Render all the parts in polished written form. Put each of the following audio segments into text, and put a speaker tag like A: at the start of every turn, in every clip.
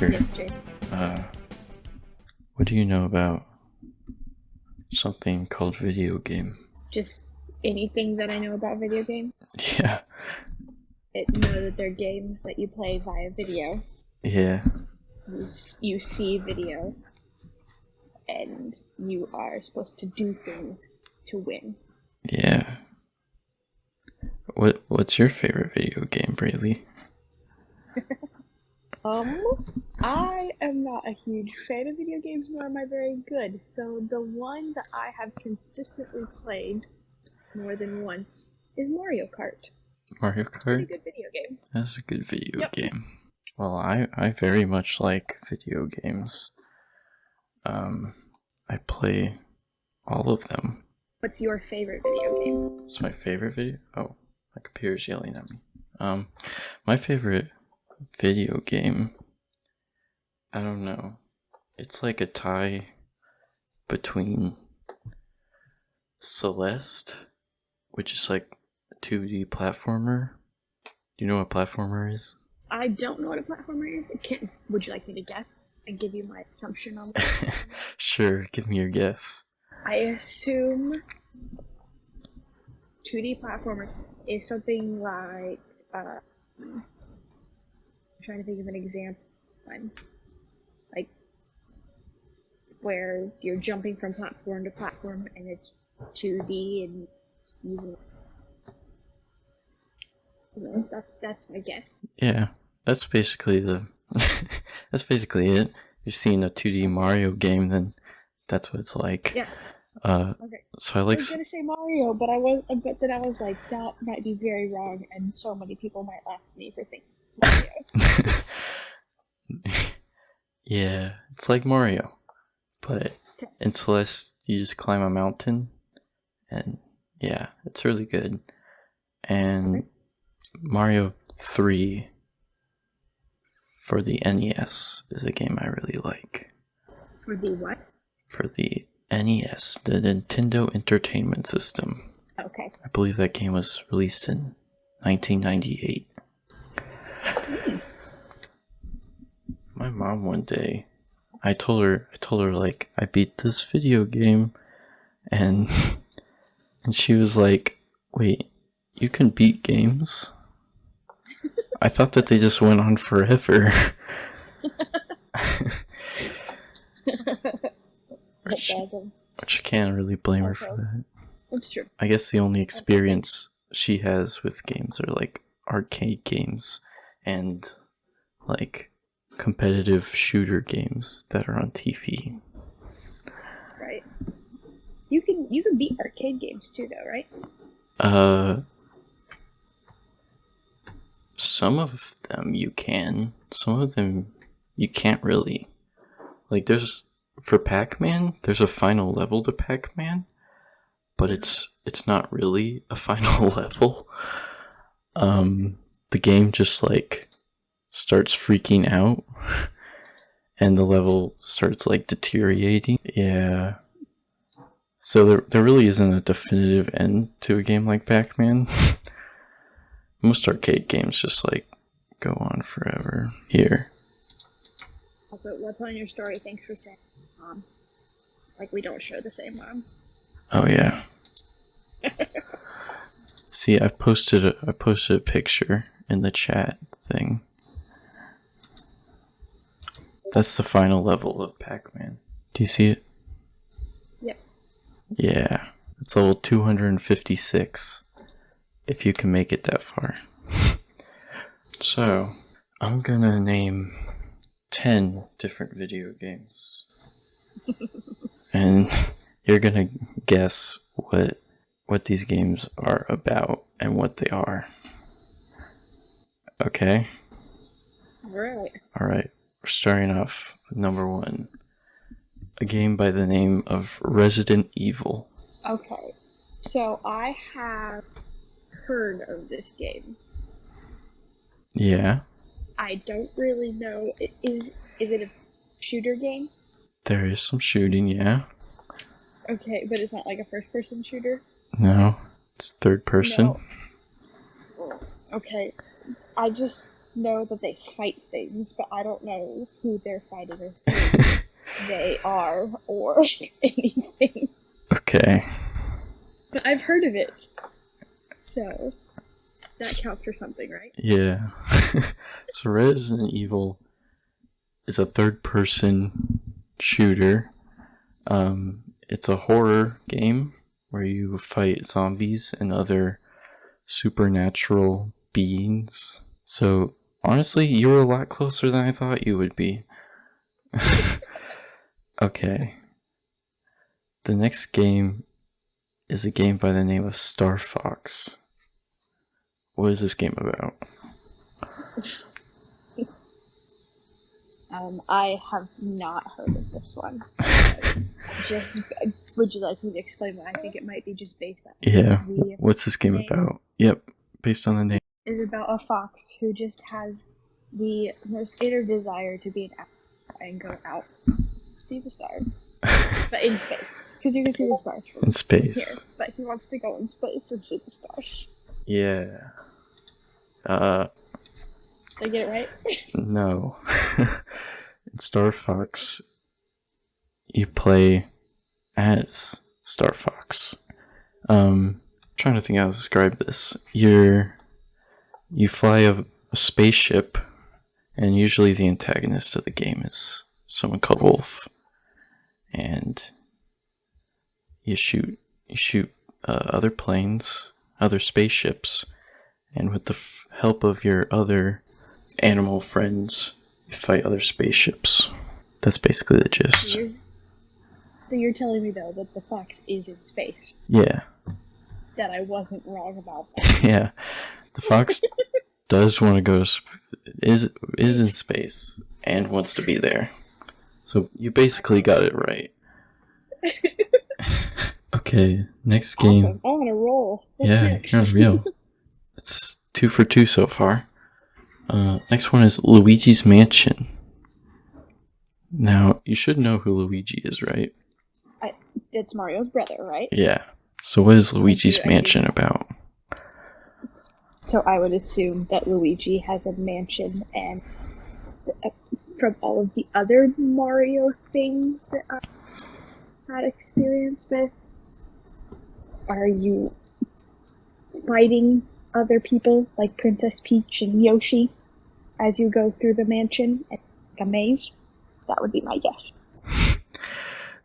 A: your
B: Yes, James.
A: uh what do you know about something called video game?
B: Just anything that I know about video games.
A: Yeah.
B: Know that they're games that you play via video.
A: Yeah.
B: You see video, and you are supposed to do things to win.
A: Yeah. What's your favorite video game, Braylee?
B: I am not a huge fan of video games, nor am I very good. So the one that I have consistently played more than once is Mario Kart.
A: Mario
B: Pretty
A: Kart?
B: good video game.
A: That's a good video
B: Yep.
A: game. Well, I very much like video games. I play all of them.
B: What's your favorite video game?
A: What's my favorite video? Oh, my computer's yelling at me. My favorite video game, I don't know. It's like a tie between Celeste, which is like a 2D platformer. Do you know what a platformer is?
B: I don't know what a platformer is. Would you like me to guess and give you my assumption on that?
A: Sure, give me your guess.
B: I assume 2D platformer is something like I'm trying to think of an example one. Like where you're jumping from platform to platform and it's 2D and you know, that's my guess.
A: Yeah, that's basically that's basically it. You've seen a 2D Mario game, then that's what it's like.
B: Yeah.
A: Okay. So I
B: was gonna say Mario, but then I was like, that might be very wrong, and so many people might laugh at me for thinking Mario.
A: Yeah, it's like Mario, but in Celeste you just climb a mountain, and yeah, it's really good. And Mario 3 for the NES is a game I really like.
B: For the what? For
A: the NES, the Nintendo Entertainment System.
B: Okay.
A: I believe that game was released in 1998. My mom one day, I told her like I beat this video game, and she was like, "Wait, you can beat games? I thought that they just went on forever." Which I can't really blame her for that.
B: That's true.
A: I guess the only experience she has with games are like arcade games and like competitive shooter games that are on TV.
B: Right. You can beat arcade games too, though, right?
A: Some of them you can. Some of them you can't really. Like for Pac-Man, there's a final level to Pac-Man, but it's not really a final level. The game just like starts freaking out, and the level starts like deteriorating. Yeah. So there really isn't a definitive end to a game like Pac-Man. Most arcade games just like go on forever. Here.
B: Also, what's on your story? Thanks for saying, Mom. Like we don't share the same mom.
A: Oh yeah. See, I posted a picture in the chat thing. That's the final level of Pac-Man. Do you see it?
B: Yep.
A: Yeah. It's level 256. If you can make it that far. So, I'm gonna name 10 different video games. And you're gonna guess what these games are about and what they are. Okay? Alright. We're starting off with number 1. A game by the name of Resident Evil.
B: Okay. So I have heard of this game.
A: Yeah.
B: I don't really know. Is it a shooter game?
A: There is some shooting, yeah.
B: Okay, but it's not like a first-person shooter?
A: No, it's third person.
B: No. Okay, I just know that they fight things, but I don't know who they're fighting or who they are or anything.
A: Okay.
B: But I've heard of it. So that counts for something, right?
A: Yeah. So Resident Evil is a third-person shooter. It's a horror game where you fight zombies and other supernatural beings. So honestly, you were a lot closer than I thought you would be. Okay. The next game is a game by the name of Star Fox. What is this game about?
B: I have not heard of this one. Just, would you like me to explain what I think it might be just based on?
A: Yeah. What's this game about? Yep. Based on the name.
B: It's about a fox who just has the most inner desire to be an astronaut and go out, see the stars, but in space, because you can see the stars from
A: In space.
B: here. But he wants to go in space and see the stars.
A: Yeah.
B: Did I get it right?
A: No. In Star Fox, you play as Star Fox. Trying to think how to describe this. You fly a spaceship, and usually the antagonist of the game is someone called Wolf, and you shoot other planes, other spaceships, and with the help of your other animal friends, you fight other spaceships. That's basically the gist.
B: So you're telling me though that the fox is in space?
A: Yeah.
B: That I wasn't wrong about that.
A: Yeah. The fox does want to go is in space and wants to be there. So you basically got it right. Okay, next game.
B: Awesome. I'm on a roll. What's
A: Yeah,
B: next?
A: you're real. It's 2 for 2 so far. Next one is Luigi's Mansion. Now, you should know who Luigi is, right?
B: It's Mario's brother, right?
A: Yeah. So what is Luigi's Mansion about?
B: So I would assume that Luigi has a mansion, and from all of the other Mario things that I had experience with, are you fighting other people like Princess Peach and Yoshi as you go through the mansion like a maze? That would be my guess.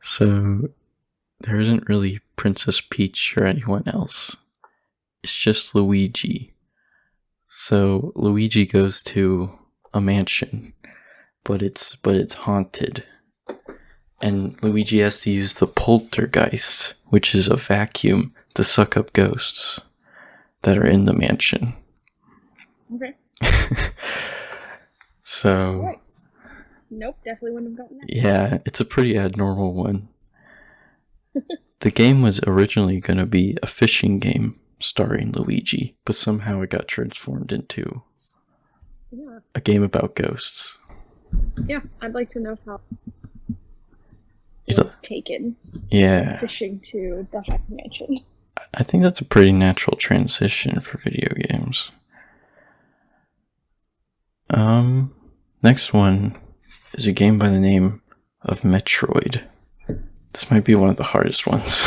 A: So there isn't really Princess Peach or anyone else. It's just Luigi. So Luigi goes to a mansion, but it's haunted. And Luigi has to use the poltergeist, which is a vacuum, to suck up ghosts that are in the mansion.
B: Okay.
A: So
B: Right. Nope, definitely wouldn't have gotten that.
A: Yeah, it's a pretty abnormal one. The game was originally going to be a fishing game starring Luigi, but somehow it got transformed into a game about ghosts.
B: Yeah, I'd like to know how
A: You
B: it was
A: know,
B: taken
A: yeah,
B: fishing to the Haunted Mansion.
A: I think that's a pretty natural transition for video games. Next one is a game by the name of Metroid. This might be one of the hardest ones.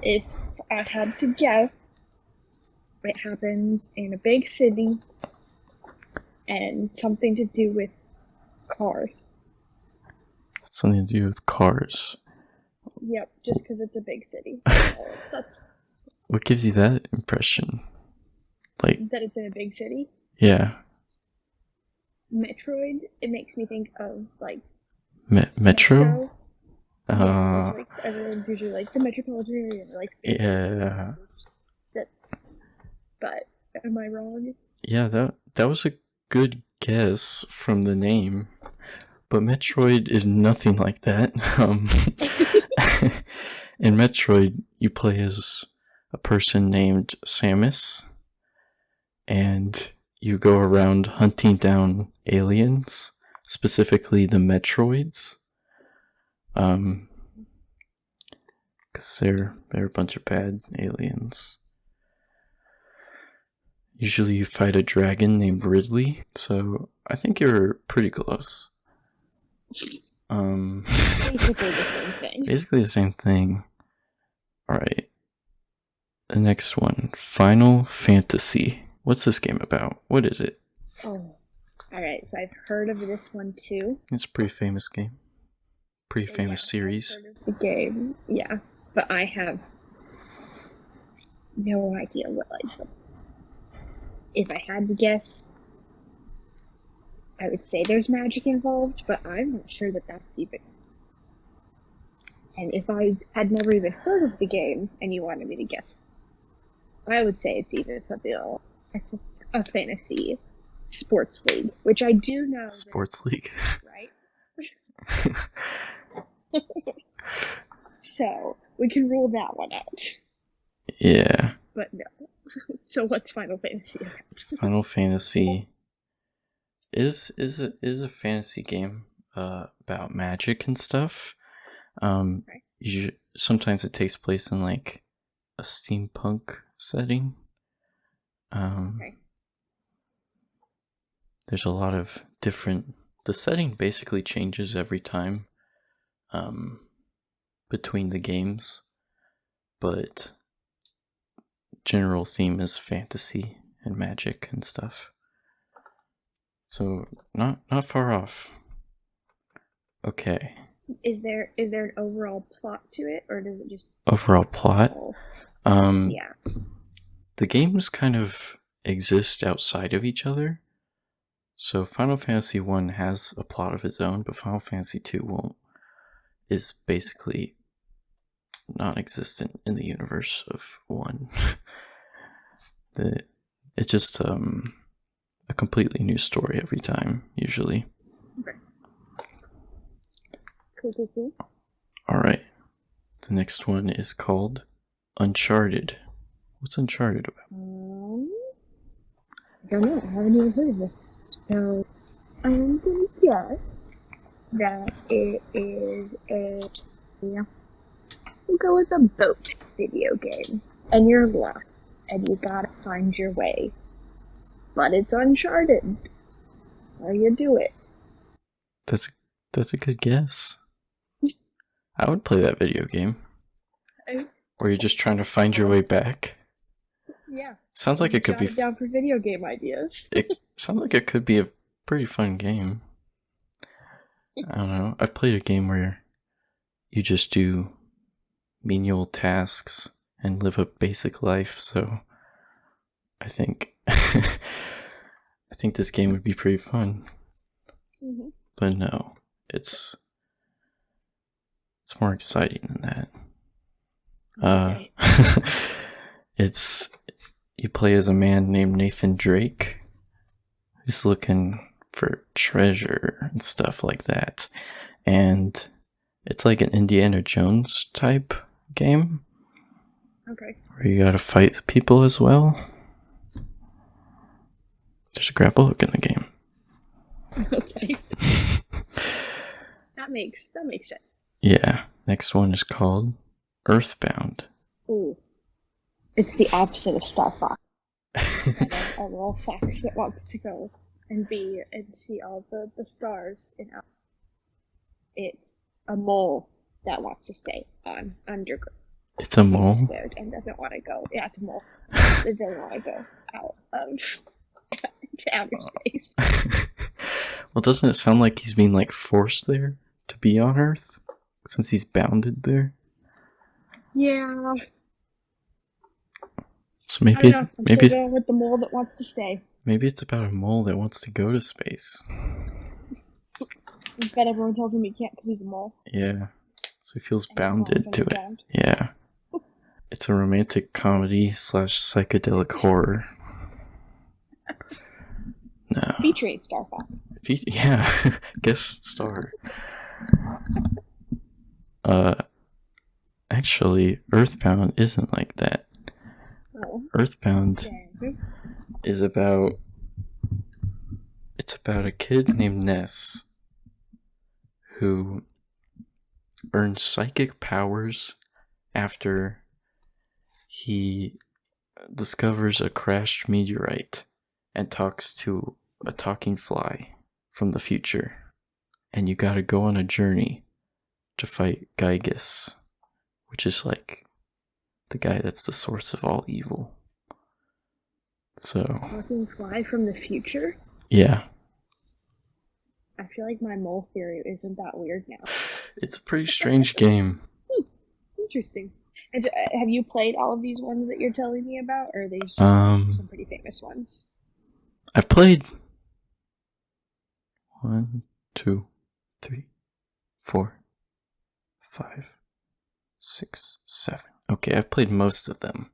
B: If I had to guess, it happens in a big city and something to do with cars.
A: Something to do with cars.
B: Yep, just because it's a big city. That's
A: What gives you that impression? Like,
B: that it's in a big city.
A: yeah.
B: Metroid, it makes me think of like
A: Metro?
B: Yeah, like everyone's usually like the metropolitan area, like
A: Yeah.
B: But am I wrong?
A: Yeah, that was a good guess from the name. But Metroid is nothing like that. In Metroid, you play as a person named Samus, and you go around hunting down aliens, specifically the Metroids. Because they're a bunch of bad aliens. Usually you fight a dragon named Ridley, so I think you're pretty close.
B: Basically the same thing.
A: Basically the same thing. Alright. The next one, Final Fantasy. What's this game about? What is it?
B: Oh. Alright, so I've heard of this one too.
A: It's a pretty famous game. Pretty famous series.
B: I've heard of the game, yeah. But I have no idea what like. If I had to guess, I would say there's magic involved, but I'm not sure that that's even. And if I had never even heard of the game and you wanted me to guess, I would say it's either something else. It's a fantasy sports league, which I do know.
A: Sports league.
B: Right? So, we can rule that one out.
A: Yeah.
B: But no. So what's Final Fantasy about?
A: Final Fantasy is a fantasy game about magic and stuff. Sometimes it takes place in like a steampunk setting. There's a lot of different. The setting basically changes every time between the games, but general theme is fantasy and magic and stuff. So not far off. Okay.
B: Is there an overall plot to it, or does it just
A: overall plot?
B: Yeah.
A: The games kind of exist outside of each other. So Final Fantasy 1 has a plot of its own, but Final Fantasy 2 won't. Is basically non-existent in the universe of 1. It's just a completely new story every time, usually.
B: Okay. Cool.
A: Alright. The next one is called Uncharted. What's Uncharted about?
B: I don't know. I haven't even heard of this. So, I'm gonna guess that it is we'll go with a boat video game. And you're lost. And you gotta find your way. But it's Uncharted. How you do it?
A: That's a good guess. I would play that video game. Or you're just trying to find your way back.
B: Yeah.
A: Sounds like it could be
B: down for video game ideas.
A: It sounds like it could be a pretty fun game. I don't know. I've played a game where you just do menial tasks and live a basic life, so I think I think this game would be pretty fun.
B: Mm-hmm.
A: But no, it's more exciting than that.
B: Okay.
A: It's you play as a man named Nathan Drake who's looking for treasure and stuff like that. And it's like an Indiana Jones type game.
B: Okay.
A: Where you gotta fight people as well. There's a grapple hook in the game.
B: Okay. That makes sense.
A: Yeah. Next one is called Earthbound.
B: Ooh. It's the opposite of Star Fox. A little fox that wants to go and see all the stars in out. It's a mole that wants to stay on underground.
A: It's a mole?
B: He's scared and doesn't want to go. Yeah, it's a mole. It doesn't want to go out of to outer space.
A: Well, doesn't it sound like he's being like forced there to be on Earth? Since he's bounded there?
B: Yeah.
A: So maybe
B: I'm still going with the mole that wants to stay.
A: Maybe it's about a mole that wants to go to space.
B: I bet everyone tells him he can't because he's a mole.
A: Yeah. So he feels bounded to it.
B: Bound.
A: Yeah. It's a romantic comedy / psychedelic horror. No.
B: Featuring Star Fox.
A: Yeah. Guest star. Actually, Earthbound isn't like that.
B: Oh.
A: Earthbound is about a kid named Ness who earns psychic powers after he discovers a crashed meteorite and talks to a talking fly from the future. And you gotta go on a journey to fight Gygus, which is like the guy that's the source of all evil. So,
B: Talking fly from the future?
A: yeah.
B: I feel like my mole theory isn't that weird now.
A: It's a pretty strange game.
B: Interesting. And so, have you played all of these ones that you're telling me about, or are these just some pretty famous ones?
A: I've played 1, 2, 3, 4, 5, 6, 7. Okay, I've played most of them.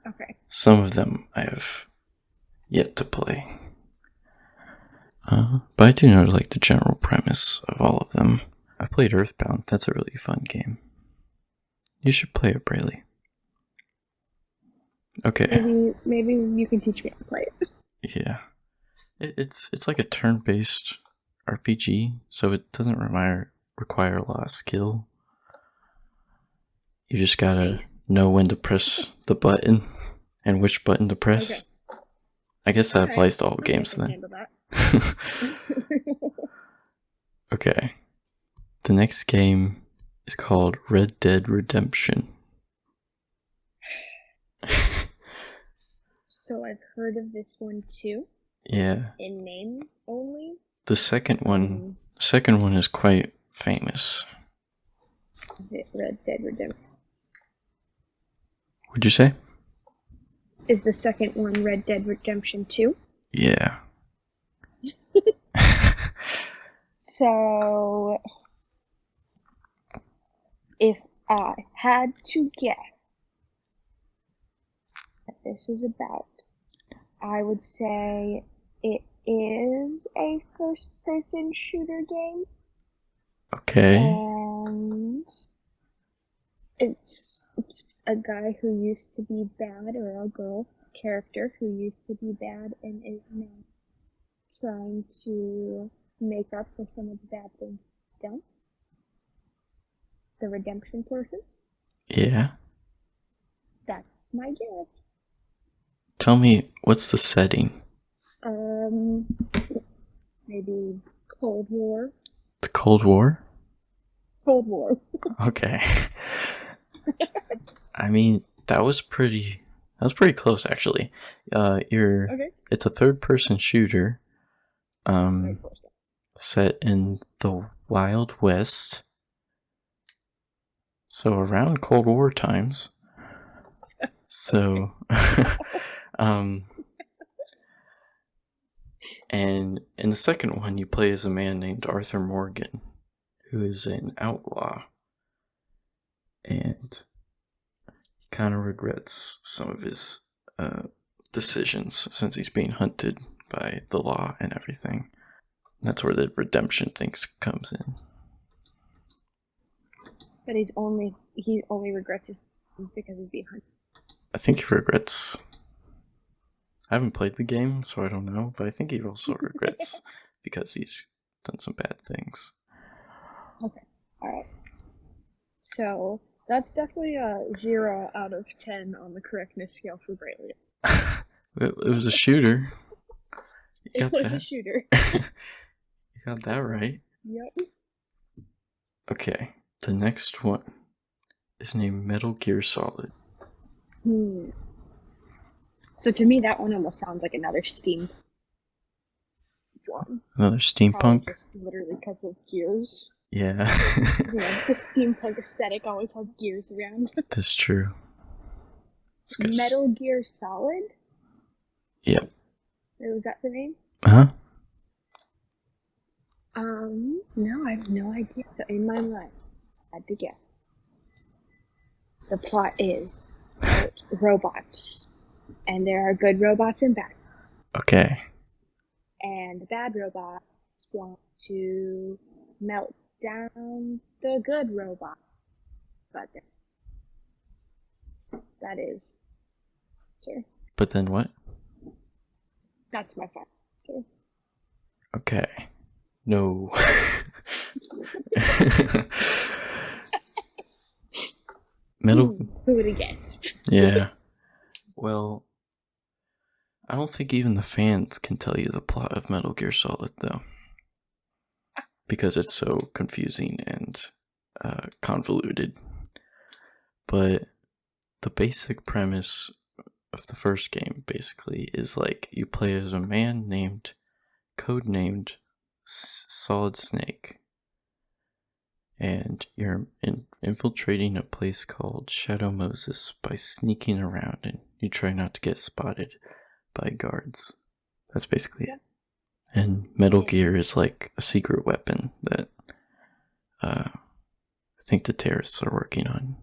B: Okay.
A: Some of them I have yet to play. But I do know like the general premise of all of them. I played Earthbound. That's a really fun game. You should play it, Braylee. Okay.
B: Maybe you can teach me how to play it.
A: Yeah. It's like a turn-based RPG, so it doesn't require a lot of skill. You just gotta know when to press the button and which button to press. Okay. I guess that applies to all games then. Okay. The next game is called Red Dead Redemption.
B: So I've heard of this one too.
A: Yeah.
B: In name only.
A: The second one is quite famous.
B: Is it Red Dead Redemption?
A: Would you say?
B: Is the second one Red Dead Redemption 2?
A: Yeah.
B: So, if I had to guess what this is about, I would say it is a first-person shooter game.
A: Okay.
B: And it's a guy who used to be bad, or a girl character who used to be bad and is now trying to make up for some of the bad things done. The redemption portion.
A: Yeah.
B: That's my guess.
A: Tell me, what's the setting?
B: Maybe Cold War.
A: The Cold War?
B: Cold War.
A: Okay. I mean, that was pretty close actually.
B: Okay.
A: It's a third-person shooter. Set in the Wild West. So around Cold War times. So and in the second one you play as a man named Arthur Morgan, who is an outlaw. And he kind of regrets some of his decisions since he's being hunted by the law and everything. That's where the redemption thing comes in.
B: But he only regrets his because he's being hunted.
A: I think he regrets. I haven't played the game, so I don't know, but I think he also regrets because he's done some bad things. Okay.
B: Alright. So, that's definitely a 0 out of 10 on the correctness scale for Braylee.
A: It was a shooter.
B: It was a shooter.
A: You got that right.
B: Yep.
A: Okay, the next one is named Metal Gear Solid.
B: So to me, that one almost sounds like another Steam one.
A: Another steampunk?
B: Just literally because of gears.
A: Yeah.
B: The steampunk aesthetic always has gears around.
A: That's true.
B: Metal Gear Solid?
A: Yep.
B: Was that the name?
A: Uh-huh.
B: No, I have no idea. So in my mind, I had to guess. The plot is robots. And there are good robots and bad.
A: Okay.
B: And the bad robots want to melt down the good robot. But that is... Sure.
A: But then what?
B: That's my final answer.
A: Okay. No.
B: Who would have guessed?
A: Yeah. Well, I don't think even the fans can tell you the plot of Metal Gear Solid, though. Because it's so confusing and convoluted. But the basic premise of the first game, basically, is like you play as a man codenamed Solid Snake. And you're infiltrating a place called Shadow Moses by sneaking around, and you try not to get spotted by guards. That's basically it. And Metal Gear is like a secret weapon that I think the terrorists are working on.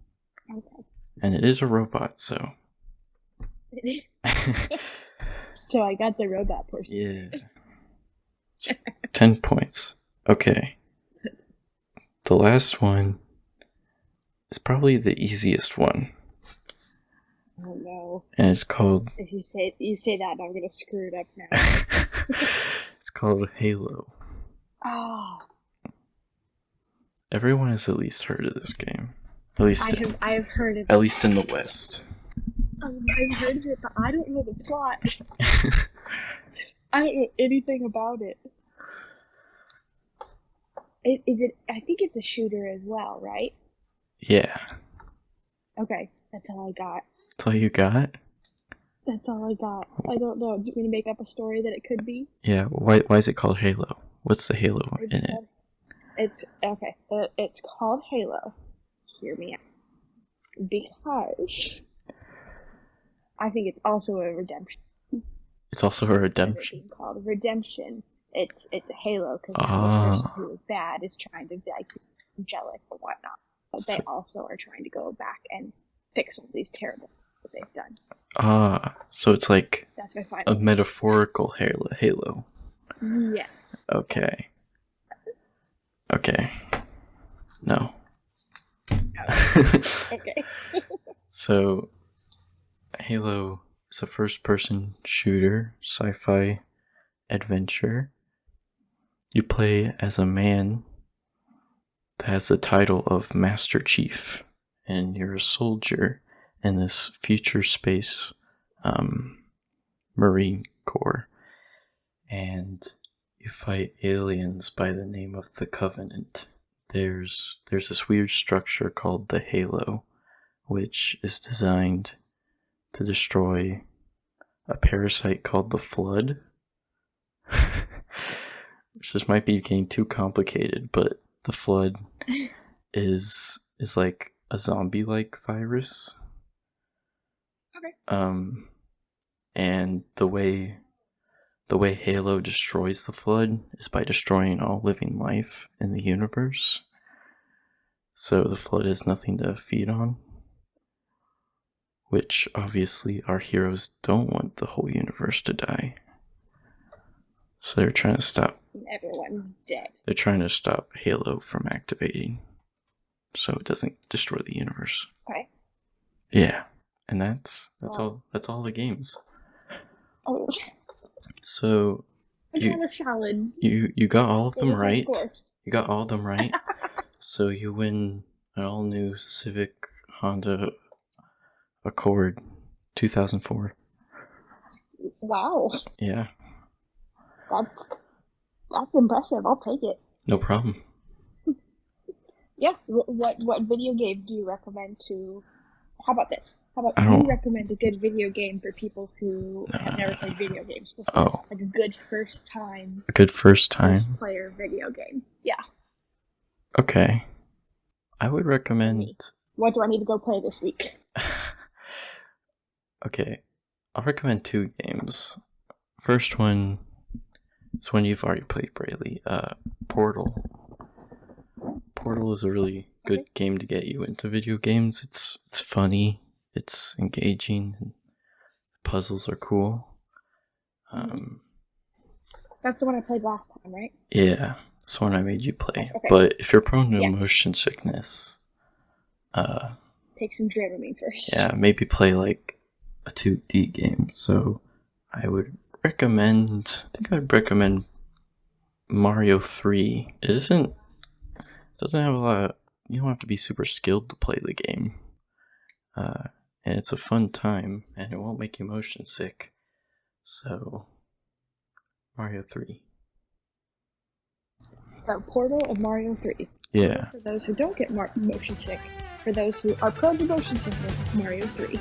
B: Okay.
A: And it is a robot, so.
B: So I got the robot portion.
A: Yeah. 10 points. Okay. The last one is probably the easiest one.
B: Oh no.
A: And it's called...
B: If you say that, I'm gonna screw it up now.
A: It's called Halo.
B: Oh.
A: Everyone has at least heard of this game. At least
B: I have heard of it.
A: At least in the West.
B: I've heard of it, but I don't know the plot. I don't know anything about it. Is it? I think it's a shooter as well, right?
A: Yeah.
B: Okay, that's all I got.
A: That's all you got?
B: That's all I got. I don't know. Do you want me to make up a story that it could be?
A: Yeah. Why is it called Halo? What's the Halo in it?
B: It's okay. It's called Halo. Hear me out. Because I think it's also a redemption.
A: It's also a redemption.
B: Being called redemption. It's a Halo because the person who is bad is trying to be like angelic and whatnot, but they also are trying to go back and fix all these terrible things that they've done.
A: So it's like
B: that's my final
A: a metaphorical Halo.
B: Yeah.
A: Okay. No.
B: Okay.
A: So, Halo is a first-person shooter, sci-fi adventure. You play as a man that has the title of Master Chief, and you're a soldier in this future space Marine Corps, and you fight aliens by the name of the Covenant. There's this weird structure called the Halo, which is designed to destroy a parasite called the Flood. Which this might be getting too complicated, but the Flood is like a zombie-like virus.
B: Okay.
A: And the way Halo destroys the Flood is by destroying all living life in the universe. So the Flood has nothing to feed on. Which, obviously, our heroes don't want the whole universe to die. So they're trying to stop...
B: Everyone's dead.
A: They're trying to stop Halo from activating, so it doesn't destroy the universe.
B: Okay.
A: Yeah. And that's all the games.
B: Oh.
A: So
B: you salad.
A: You got all of them right. You got all of them right. So you win an all new Civic Honda Accord 2004.
B: Wow.
A: Yeah.
B: That's impressive. I'll take it.
A: No problem.
B: Yeah. What video game do you recommend to? How about this? How about you recommend a good video game for people who have never played video games before?
A: Oh.
B: Like a good first time.
A: A good first time
B: player video game. Yeah.
A: Okay. I would recommend.
B: What do I need to go play this week?
A: Okay. I'll recommend 2 games. First one is one you've already played, Braylee. Portal. Portal is a really good game to get you into video games. It's funny, it's engaging, and puzzles are cool.
B: That's the one I played last time, right?
A: Yeah, that's the one I made you play. Okay. But if you're prone to motion sickness,
B: take some Dramamine first.
A: Yeah, maybe play like a 2D game. So I would recommend. I think I'd recommend Mario 3. It doesn't have a lot of, you don't have to be super skilled to play the game. and it's a fun time, and it won't make you motion sick. So, Mario 3.
B: So, Portal and Mario 3.
A: Yeah.
B: For those who don't get motion sick, for those who are prone to motion sickness, Mario 3.